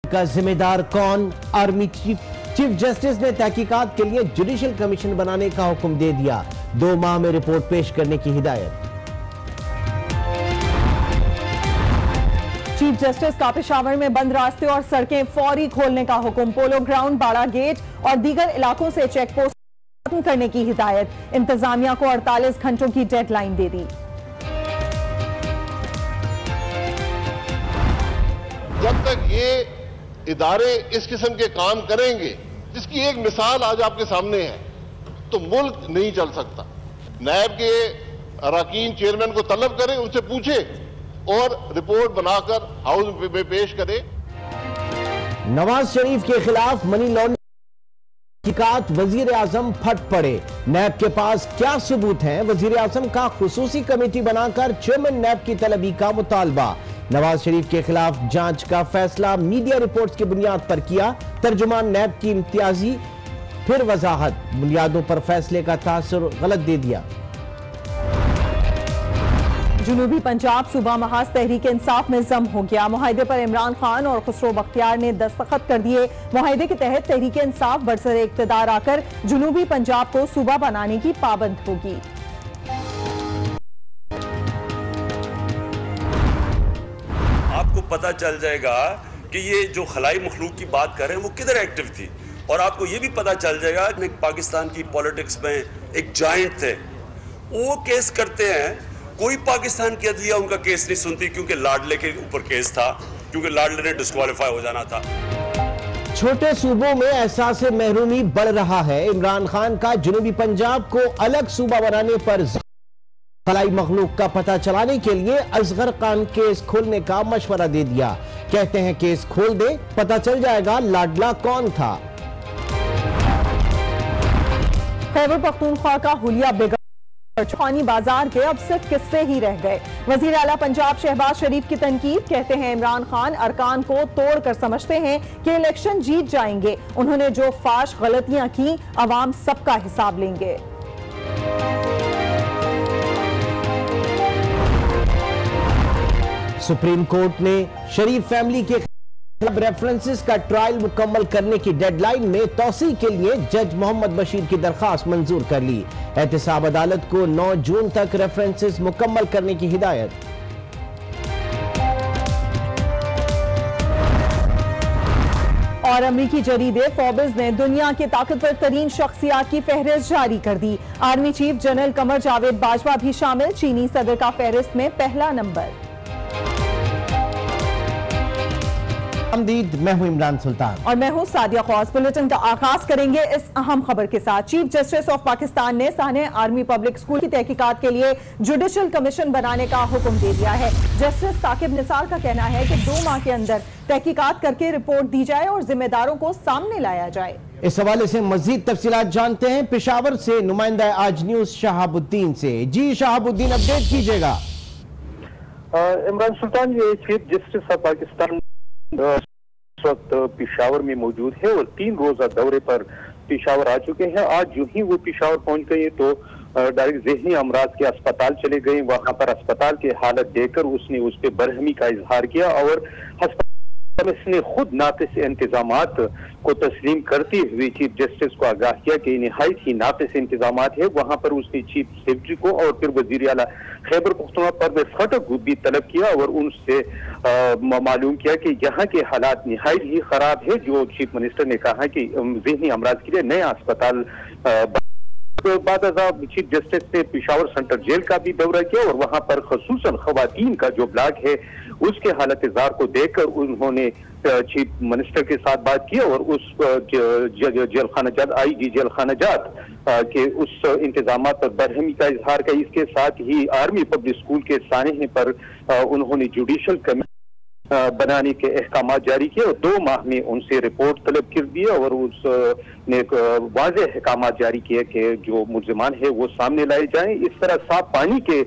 का जिम्मेदार कौन? आर्मी चीफ जस्टिस ने तहकीकात के लिए जुडिशल कमीशन बनाने का हुक्म दे दिया। 2 माह में रिपोर्ट पेश करने की हिदायत। चीफ जस्टिस का पेशावर में बंद रास्ते और सड़कें फौरी खोलने का हुक्म। पोलो ग्राउंड, बाड़ा गेट और दीगर इलाकों से चेक पोस्ट खत्म करने की हिदायत। इंतजामिया को 48 घंटों की डेडलाइन दे दी। जब तक ये इदारे इस किस्म के काम करेंगे, जिसकी एक मिसाल आज आपके सामने है, तो मुल्क नहीं चल सकता। नायब के अरकान चेयरमैन को तलब करें, उनसे पूछे और रिपोर्ट बनाकर हाउस में पेश करे। नवाज शरीफ के खिलाफ मनी लॉन्ड्रिंग तहकीकात, वजीर आजम फट पड़े। नैब के पास क्या सबूत हैं? वजीर आजम का खुसूसी कमेटी बनाकर चेयरमैन नैब की तलबी का मुतालबा। नवाज शरीफ के खिलाफ जांच का फैसला मीडिया रिपोर्ट्स की बुनियाद पर किया। तर्जुमान नैब की इम्तियाजी फिर वजाहत, बुनियादों पर फैसले का तासुर गलत दे दिया। जुनूबी पंजाब सूबा महाज तहरीक इंसाफ में जम हो गया। मुआहदे पर इमरान खान और खुसरो बख्तियार ने दस्तखत कर दिए। मुआहदे के तहत तहरीक इंसाफ बरसरे इक्तदार आकर जुनूबी पंजाब को सूबा बनाने की पाबंद होगी। आपको पता चल जाएगा कि ये जो खलाई मखलूक की बात कर रहे हैं वो किधर एक्टिव थी, और आपको ये भी पता चल जाएगा कि पाकिस्तान की पॉलिटिक्स में एक जायंट थे, वो केस करते हैं, कोई पाकिस्तान की अदलिया उनका केस नहीं सुनती, क्योंकि लाडले के ऊपर केस था, क्योंकि लाडले ने डिस्क्वालीफाई हो जाना था। छोटे सूबों में एहसास महरूमी बढ़ रहा है। इमरान खान का जुनूबी पंजाब को अलग सूबा बनाने पर खलाई मखलूक का पता चलाने के लिए असगर खान केस खोलने का मशवरा दे दिया। कहते हैं केस खोल दे, पता चल जाएगा लाडला कौन था। खैबर पख्तूनख्वा का हुलिया बेगम खानी बाजार के अब सिर्फ किस्से ही रह गए। वजीर आला पंजाब शहबाज शरीफ की तनकीद, कहते हैं इमरान खान अरकान को तोड़ कर समझते हैं कि इलेक्शन जीत जाएंगे। उन्होंने जो फाश गलतियां की, अवाम सबका हिसाब लेंगे। सुप्रीम कोर्ट ने शरीफ फैमिली के रेफरेंसेस का ट्रायल मुकम्मल करने की डेडलाइन में तौसी के लिए जज मोहम्मद बशीर की दरखास्त मंजूर कर ली। एहतसाब अदालत को 9 जून तक रेफरेंसेस मुकम्मल करने की हिदायत। और अमरीकी जरीदे फोर्ब्स ने दुनिया के ताकतवर तरीन शख्सियात की फहरिस्त जारी कर दी। Army chief general Qamar Javed Bajwa भी शामिल। चीनी सदर का फहरिस्त में पहला नंबर। मैं हूं इमरान सुल्तान और मैं हूं सादिया ख्वास। बुलेटिन का आगाज करेंगे इस अहम खबर के साथ। चीफ जस्टिस ऑफ पाकिस्तान ने साने आर्मी पब्लिक स्कूल की तहकीकात के लिए जुडिशल कमीशन बनाने का हुक्म दे दिया है। जस्टिस साकिब निसार का कहना है कि 2 माह के अंदर तहकीकात करके रिपोर्ट दी जाए और जिम्मेदारों को सामने लाया जाए। इस हवाले से मजीद तफसीलात जानते हैं पेशावर से नुमाइंदा आज न्यूज शहाबुद्दीन से। जी शहाबुद्दीन, अपडेट कीजिएगा। इमरान सुल्तान, ये चीफ जस्टिस ऑफ पाकिस्तान इस वक्त पेशावर में मौजूद है और 3 रोजा दौरे पर पेशावर आ चुके हैं। आज जो ही वो पेशावर पहुंच गए तो डायरेक्ट ज़हनी अमराज के अस्पताल चले गए। वहां पर अस्पताल की हालत देखकर उसने उस पर बरहमी का इजहार किया और इसने खुद नाक़िस इंतजामात को तस्लीम करते हुए चीफ जस्टिस को आगाह किया कि निहायत ही नाक़िस इंतजामात है। वहां पर उसने चीफ सेक्रेटरी को और फिर वज़ीर आला खैबर पख्तूनख्वा परवेज़ खटक भी तलब किया और उनसे मालूम किया कि यहाँ के हालात निहायत ही खराब है। जो चीफ मिनिस्टर ने कहा कि ज़हनी अमराज के लिए नया अस्पताल बाद चीफ जस्टिस ने पेशावर सेंट्रल जेल का भी दौरा किया और वहां पर खसूसन खवातीन का जो ब्लॉक है उसके हालत जार को देखकर उन्होंने चीफ मिनिस्टर के साथ बात की और उस जेल खाना जात IG जेल खाना जात के उस इंतजाम पर बरहमी का इजहार किया। इसके साथ ही आर्मी पब्लिक स्कूल के साने पर उन्होंने जुडिशल कमीशन बनाने के अहकाम जारी किए और 2 माह में उनसे रिपोर्ट तलब कर दिया और उसने वाज़ेह अहकाम जारी किए कि जो मुल्ज़िमान है वो सामने लाए जाएं। इस तरह साफ पानी के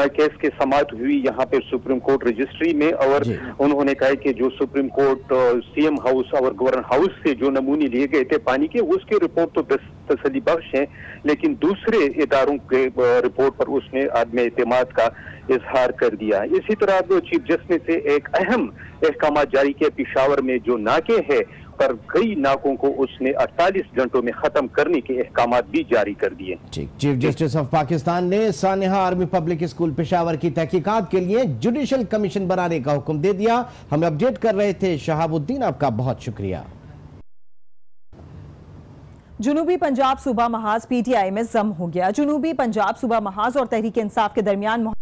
केस के समाअत हुई यहाँ पे सुप्रीम कोर्ट रजिस्ट्री में और उन्होंने कहा कि जो सुप्रीम कोर्ट CM हाउस और गवर्नर हाउस से जो नमूने लिए गए थे पानी के, उसके रिपोर्ट तो तसल्ली बख्श हैं, लेकिन दूसरे इदारों के रिपोर्ट पर उसने आदम एतमाद का इजहार कर दिया। इसी तरह चीफ जस्टिस से एक अहम तमाम अहकाम जारी किए। पेशावर में जो नाके है पर कई नाकों को उसने 48 घंटों में खत्म करने के अहकाम भी जारी कर दिए। चीफ जस्टिस ऑफ पाकिस्तान ने सानेहा आर्मी पब्लिक स्कूल पेशावर की तहकीकात के लिए जुडिशल कमीशन बनाने का हुक्म दे दिया। हमें अपडेट कर रहे थे शहाबुद्दीन, आपका बहुत शुक्रिया। जुनूबी पंजाब सूबा महाज पीटीआई में जम हो गया। जुनूबी पंजाब सूबा महाज और तहरीक इंसाफ के दरमियान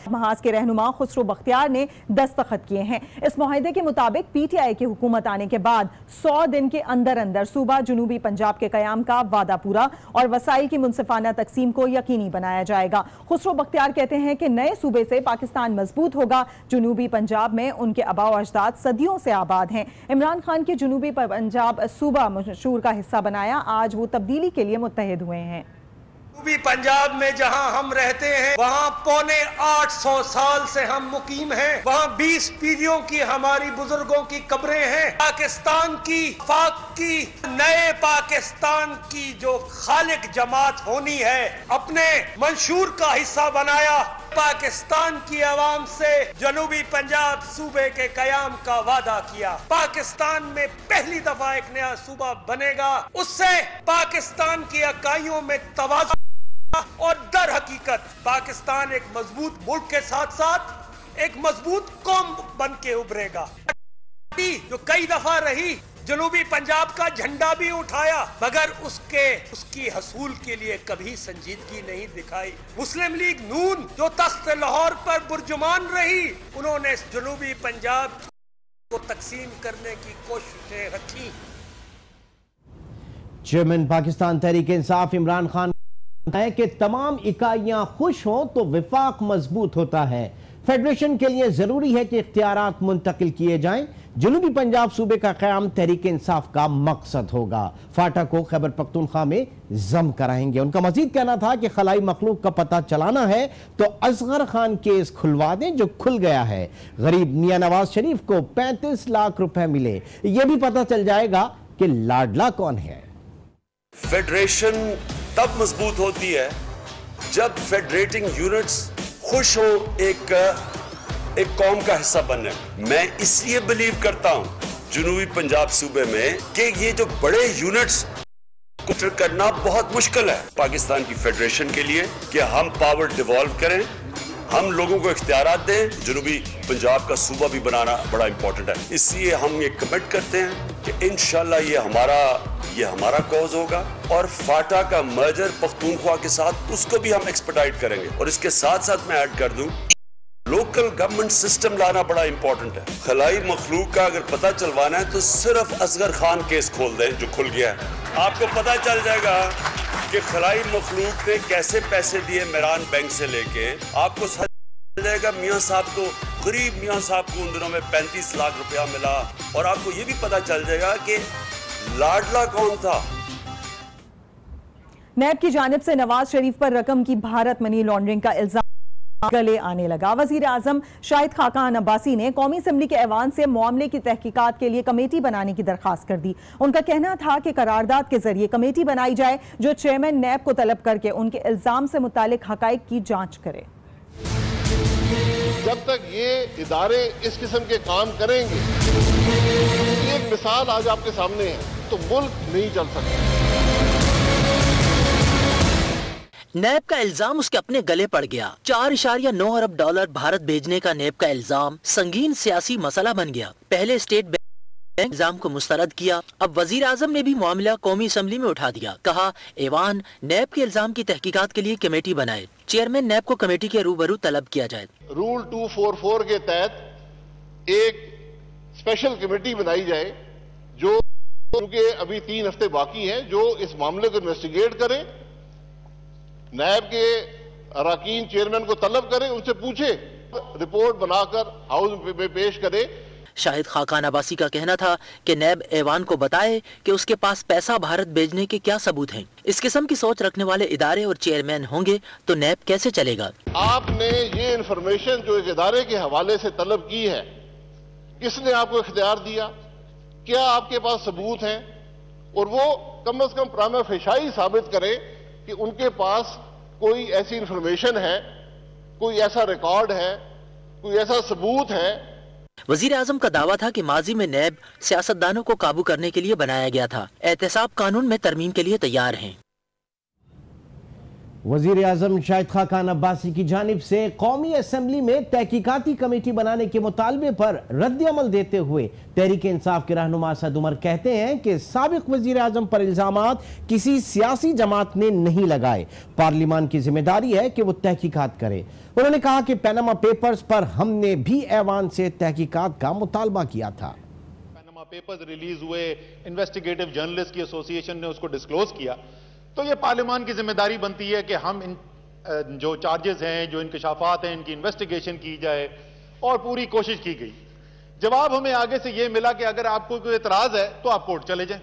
महाज के रहनुमा खुसरो बख्तियार ने दस्तखत किए हैं। इस मुआहदे के मुताबिक पीटीआई की हुकूमत आने के बाद 100 दिन के अंदर अंदर सूबा जुनूबी पंजाब के कयाम का वादा पूरा और वसाइल की मुनसिफाना तकसीम को यकीनी बनाया जाएगा। खुसरो बख्तियार कहते हैं कि नए सूबे से पाकिस्तान मजबूत होगा। जुनूबी पंजाब में उनके आबा अजदाद सदियों से आबाद हैं। इमरान खान के जुनूबी पंजाब सूबा मशहूर का हिस्सा बनाया, आज वो तब्दीली के लिए मुत्तहिद हुए हैं। जनूबी पंजाब में जहां हम रहते हैं वहां पौने 800 साल से हम मुकीम हैं। वहां 20 पीढ़ियों की हमारी बुजुर्गों की कब्रें हैं। पाकिस्तान की फाक की नए पाकिस्तान की जो खालिक जमात होनी है अपने मंशूर का हिस्सा बनाया। पाकिस्तान की आवाम से जनूबी पंजाब सूबे के कयाम का वादा किया। पाकिस्तान में पहली दफा एक नया सूबा बनेगा, उससे पाकिस्तान की इकाइयों में तवाज़ुन और दर हकीकत पाकिस्तान एक मजबूत मुल्क के साथ साथ एक मजबूत कौम बन के उभरेगा। जो कई दफा रही जनूबी पंजाब का झंडा भी उठाया मगर उसकी हसूल के लिए कभी संजीदगी नहीं दिखाई। मुस्लिम लीग नून जो तख्त लाहौर पर बुर्जुमान रही, उन्होंने जनूबी पंजाब को तकसीम करने की कोशिशें रखी। चेयरमैन पाकिस्तान तहरीक इंसाफ इमरान खान है कि तमाम इकाइयां खुश हों तो विफाक मजबूत होता है। फेडरेशन के लिए जरूरी है कि इख्तियारात मुंतकिल किए जाएं। जनूबी पंजाब सूबे का क़याम तहरीक इंसाफ का मकसद होगा। फाटा को खैबर पख्तूनख्वा में जम कराएंगे। उनका मजीद कहना था कि खलाई मखलूक का पता चलाना है तो असगर खान केस खुलवा दें जो खुल गया है। गरीब मियां नवाज शरीफ को 35 लाख रुपए मिले, यह भी पता चल जाएगा कि लाडला कौन है। फेडरेशन तब मजबूत होती है जब फेडरेटिंग यूनिट्स खुश हो एक कौम का हिस्सा बनने। मैं इसलिए बिलीव करता हूं जनूबी पंजाब सूबे में कि ये जो बड़े यूनिट्स को करना बहुत मुश्किल है पाकिस्तान की फेडरेशन के लिए कि हम पावर डिवॉल्व करें, हम लोगों को इख्तियारात दें। जनूबी पंजाब का सूबा भी बनाना बड़ा इंपॉर्टेंट है। इसलिए हम ये कमिट करते हैं कि इंशाल्लाह ये हमारा कॉज होगा और फाटा का मर्जर पख्तूनख्वा के साथ उसको भी हम एक्सपर्टाइट करेंगे। और इसके साथ साथ मैं ऐड कर दूं, लोकल गवर्नमेंट सिस्टम लाना बड़ा इंपॉर्टेंट है। खलाई मखलूक का अगर पता चलवाना है तो सिर्फ असगर खान केस खोल दें जो खुल गया है। आपको पता चल जाएगा कि खलाई मखलूक ने कैसे पैसे दिए मेरान बैंक से लेके। आपको चल जाएगा मियां साहब को, गरीब मियां साहब को उन दिनों में 35 लाख रुपया मिला। और आपको ये भी पता चल जाएगा कि लाडला कौन था। नैब की जानिब से नवाज शरीफ पर रकम की भारत मनी लॉन्ड्रिंग का इल्जाम गले आने लगा। वजीर आजम शाहिद खाकान अब्बासी ने कौमी असम्बली के ऐवान से मामले की तहकीकात के लिए कमेटी बनाने की दरखास्त कर दी। उनका कहना था कि करारदाद के जरिए कमेटी बनाई जाए जो चेयरमैन नैब को तलब करके उनके इल्जाम से मुतालिक हकाइक की जांच करे। जब तक ये इदारे इस किस्म के काम करेंगे, एक मिसाल आज आपके सामने है, तो मुल्क नहीं चल सकता। नैब का इल्जाम उसके अपने गले पड़ गया। 4.9 अरब डॉलर भारत भेजने का नैब का इल्जाम संगीन सियासी मसला बन गया। पहले स्टेट बैंक इल्जाम को मुस्तरद किया, अब वजीर आजम ने भी मामला कौमी असम्बली में उठा दिया। कहा ऐवान नैब के इल्जाम की तहकीकात के लिए कमेटी बनाए, चेयरमैन नैब को कमेटी के रूबरू तलब किया जाए। रूल 244 के तहत एक स्पेशल कमेटी बनाई जाए जो, क्योंकि अभी 3 हफ्ते बाकी हैं, जो इस मामले को इन्वेस्टिगेट करे, नैब के अराकीन चेयरमैन को तलब करे, उनसे पूछे, रिपोर्ट बनाकर हाउस में पेश करे। शाहिद खाकान अब्बासी का कहना था कि नैब ऐवान को बताए कि उसके पास पैसा भारत भेजने के क्या सबूत हैं। इस किस्म की सोच रखने वाले इदारे और चेयरमैन होंगे तो नैब कैसे चलेगा। आपने ये इंफॉर्मेशन जो एक इदारे के हवाले से तलब की है, किसने आपको इख्तियार दिया, क्या आपके पास सबूत हैं, और वो कम से कम प्रामा फेशाई साबित करे कि उनके पास कोई ऐसी इंफॉर्मेशन है, कोई ऐसा रिकॉर्ड है, कोई ऐसा सबूत है वजीर आजम का दावा था कि माजी में नैब सियासतदानों को काबू करने के लिए बनाया गया था। एहतसाब कानून में तरमीम के लिए तैयार हैं। वजीर आजम शाहिद खाकान अब्बासी की जानिब से कौमी असम्बली में तहकीकाती कमेटी बनाने के मुतालबे पर रद्द-ए-अमल देते हुए तहरीक इंसाफ के रहनुमा असद उमर कहते हैं कि साबिक वजीर आजम पर इल्जामात किसी सियासी जमात ने नहीं लगाए। पार्लियामान की जिम्मेदारी है कि वो तहकीकात करे। उन्होंने कहा कि पैनामा पेपर्स पर हमने भी ऐवान से तहकीकात का मुतालबा किया था। पैनामा पेपर्स रिलीज हुए, इन्वेस्टिगेटिव जर्नलिस्ट की एसोसिएशन ने उसको डिस्क्लोज किया, तो ये पार्लियामान की जिम्मेदारी बनती है कि हम इन जो चार्जेस हैं, जो इंकशाफात हैं, इनकी इन्वेस्टिगेशन की जाए और पूरी कोशिश की गई। जवाब हमें आगे से ये मिला कि अगर आपको कोई एतराज है तो आप कोर्ट चले जाएं।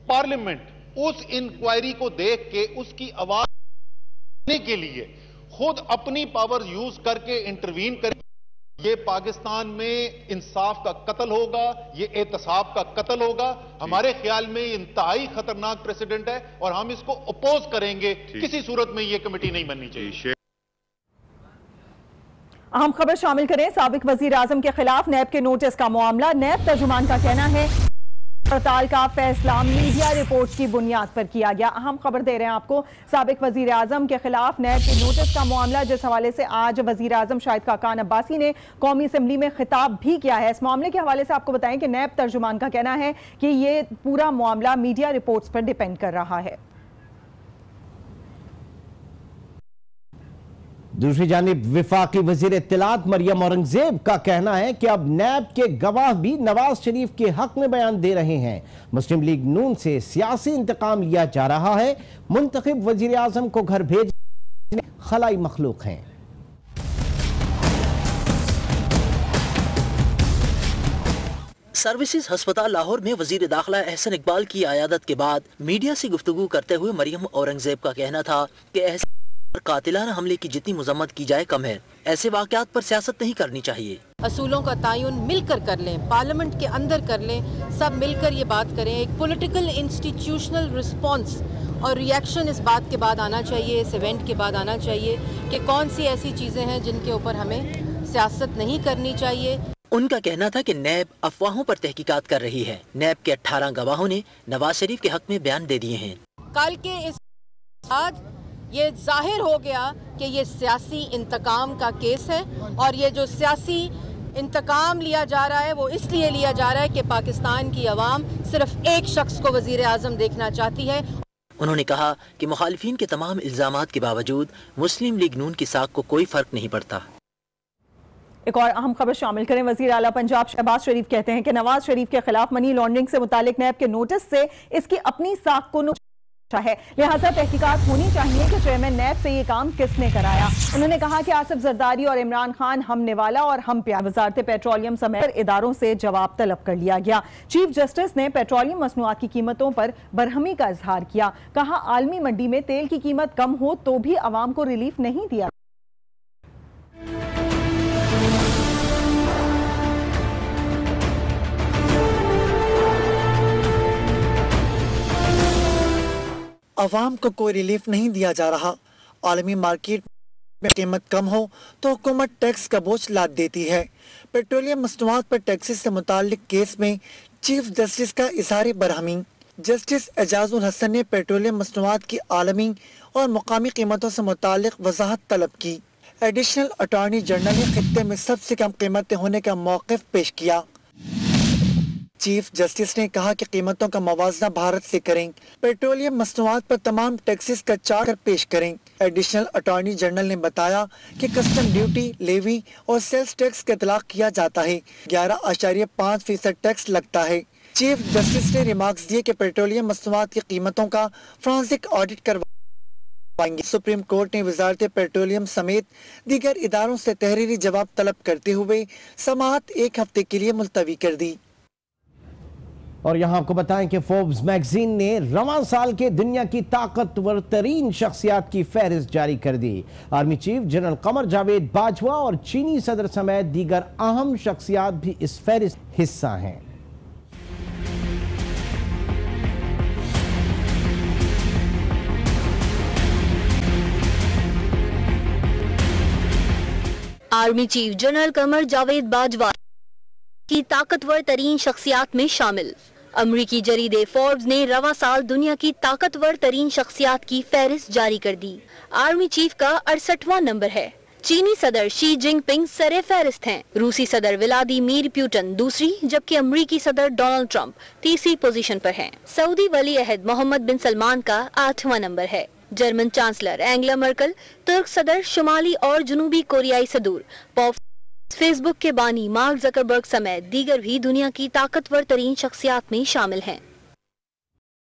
पार्लियामेंट उस इंक्वायरी को देख के उसकी आवाज सुनने के लिए खुद अपनी पावर यूज करके इंटरवीन करे। ये पाकिस्तान में इंसाफ का कत्ल होगा, ये एहतसाब का कत्ल होगा। हमारे ख्याल में इंतहाई खतरनाक प्रेसिडेंट है और हम इसको अपोज करेंगे। किसी सूरत में ये कमेटी नहीं बननी चाहिए। अहम खबर शामिल करें। साबिक वजीर आजम के खिलाफ नैब के नोटिस का मामला। नैब तर्जुमान का कहना है हड़ताल का फैसला मीडिया रिपोर्ट की बुनियाद पर किया गया। अहम खबर दे रहे हैं आपको। साबिक वजीर आजम के खिलाफ नैब के नोटिस का मामला, जिस हवाले से आज वजीर आजम शाहिद खाकान अब्बासी ने कौमी असम्बली में खिताब भी किया है। इस मामले के हवाले से आपको बताएं कि नैब तर्जुमान का कहना है कि ये पूरा मामला मीडिया रिपोर्ट्स पर डिपेंड कर रहा है। दूसरी जानिब विफाकी वजीर इत्तलात मरियम औरंगजेब का कहना है कि अब नैब के गवाह भी नवाज शरीफ के हक में बयान दे रहे हैं। मुस्लिम लीग नून से सियासी इंतकाम लिया जा रहा है। मुंतखब वजीर आजम को घर भेजने खलाई मखलूक हैं। सर्विसेज अस्पताल लाहौर में वजीर दाखिला एहसन इकबाल की आयादत के बाद मीडिया से गुफ्तगू करते हुए मरियम औरंगजेब का कहना था कि कातिलाना हमले की जितनी मजम्मत की जाए कम है। ऐसे वाक़यात पर सियासत नहीं करनी चाहिए। असूलों का तायुन मिलकर कर लें, पार्लियामेंट के अंदर कर लें, सब मिलकर ये बात करें। एक पॉलिटिकल इंस्टीट्यूशनल रिस्पॉन्स और रिएक्शन इस बात के बाद आना चाहिए, इस इवेंट के बाद आना चाहिए कि कौन सी ऐसी चीज़ें हैं जिनके ऊपर हमें सियासत नहीं करनी चाहिए। उनका कहना था कि नैब अफवाहों पर तहकीकात कर रही है। नैब के 18 गवाहों ने नवाज शरीफ के हक में बयान दे दिए हैं। कल के इस बाद ये जाहिर हो गया कि ये सियासी इंतकाम का केस है और ये जो सियासी इंतकाम लिया जा रहा है वो इसलिए लिया जा रहा है कि पाकिस्तान की अवाम सिर्फ एक शख्स को वजीर आजम देखना चाहती है। उन्होंने कहा कि मुखालिफिन के तमाम इल्जामात के बावजूद मुस्लिम लीग नून की साख को कोई फर्क नहीं पड़ता। एक और अहम खबर शामिल करें। वजीर आला पंजाब शहबाज शरीफ कहते हैं कि नवाज शरीफ के खिलाफ मनी लॉन्ड्रिंग से मुतालिक नैब के नोटिस से इसकी अपनी साख को है, लिहाजा तहकीकात होनी चाहिए कि चेयरमैन नैब से ये काम किसने कराया। उन्होंने कहा कि आसिफ जरदारी और इमरान खान हमने वाला और हम प्यार। वजारत पेट्रोलियम समेत इदारों से जवाब तलब कर लिया गया। चीफ जस्टिस ने पेट्रोलियम मसनूआत की कीमतों पर बरहमी का इजहार किया। कहा आलमी मंडी में तेल की कीमत कम हो तो भी अवाम को रिलीफ नहीं दिया। अवाम को कोई रिलीफ नहीं दिया जा रहा। आलमी मार्केट में कीमत कम हो तो हुकूमत टैक्स का बोझ लाद देती है। पेट्रोलियम मसनूआत पर टैक्सेस से मुताल्लिक केस में चीफ जस्टिस का इज़हार बरहमी। जस्टिस एजाजुल हसन ने पेट्रोलियम मसनूआत की आलमी और मुकामी कीमतों से मुताल्लिक वजाहत तलब की। एडिशनल अटॉर्नी जनरल ने खित्ते में सबसे कम कीमतें होने का मौक़िफ़ पेश किया। चीफ जस्टिस ने कहा कि कीमतों का मवाजना भारत से करें। पेट्रोलियम मसनूआत पर तमाम टैक्सेस का चार्ट पेश करें। एडिशनल अटॉर्नी जनरल ने बताया कि कस्टम ड्यूटी, लेवी और सेल्स टैक्स का इतलाक किया जाता है। 11.5% टैक्स लगता है। चीफ जस्टिस ने रिमार्क्स दिए कि पेट्रोलियम मसनूआत की कीमतों का फोरेंसिक ऑडिट करवाएंगे। सुप्रीम कोर्ट ने वजारत पेट्रोलियम समेत दीगर इदारों से तहरीरी जवाब तलब करते हुए समाअत 1 हफ्ते के लिए मुलतवी कर दी। और यहां आपको बताएं कि फोर्ब्स मैगजीन ने रवां साल के दुनिया की ताकतवर तरीन शख्सियात की फहरिस्त जारी कर दी। Army chief general Qamar Javed Bajwa और चीनी सदर समेत दीगर अहम शख्सियात भी इस फहरिस्त हिस्सा हैं। Army chief general Qamar Javed Bajwa की ताकतवर तरीन शख्सियात में शामिल। अमरीकी जरीदे फोर्ब्स ने रवा साल दुनिया की ताकतवर तरीन शख्सियात की फहरिस्त जारी कर दी। आर्मी चीफ का 68वां नंबर है। चीनी सदर शी जिनपिंग सरे फहरिस्त हैं। रूसी सदर व्लादिमीर पुतिन दूसरी, जबकि अमरीकी सदर डोनाल्ड ट्रंप तीसरी पोजीशन पर हैं। सऊदी वली अहद मोहम्मद बिन सलमान का 8वां नंबर है। जर्मन चांसलर एंगेला मर्केल, तुर्क सदर, शुमाली और जनूबी कोरियाई सदूर पॉप, फेसबुक के बानी मार्क जकरबर्ग समेत दीगर भी दुनिया की ताकतवर तरीन शख्सियात में शामिल हैं।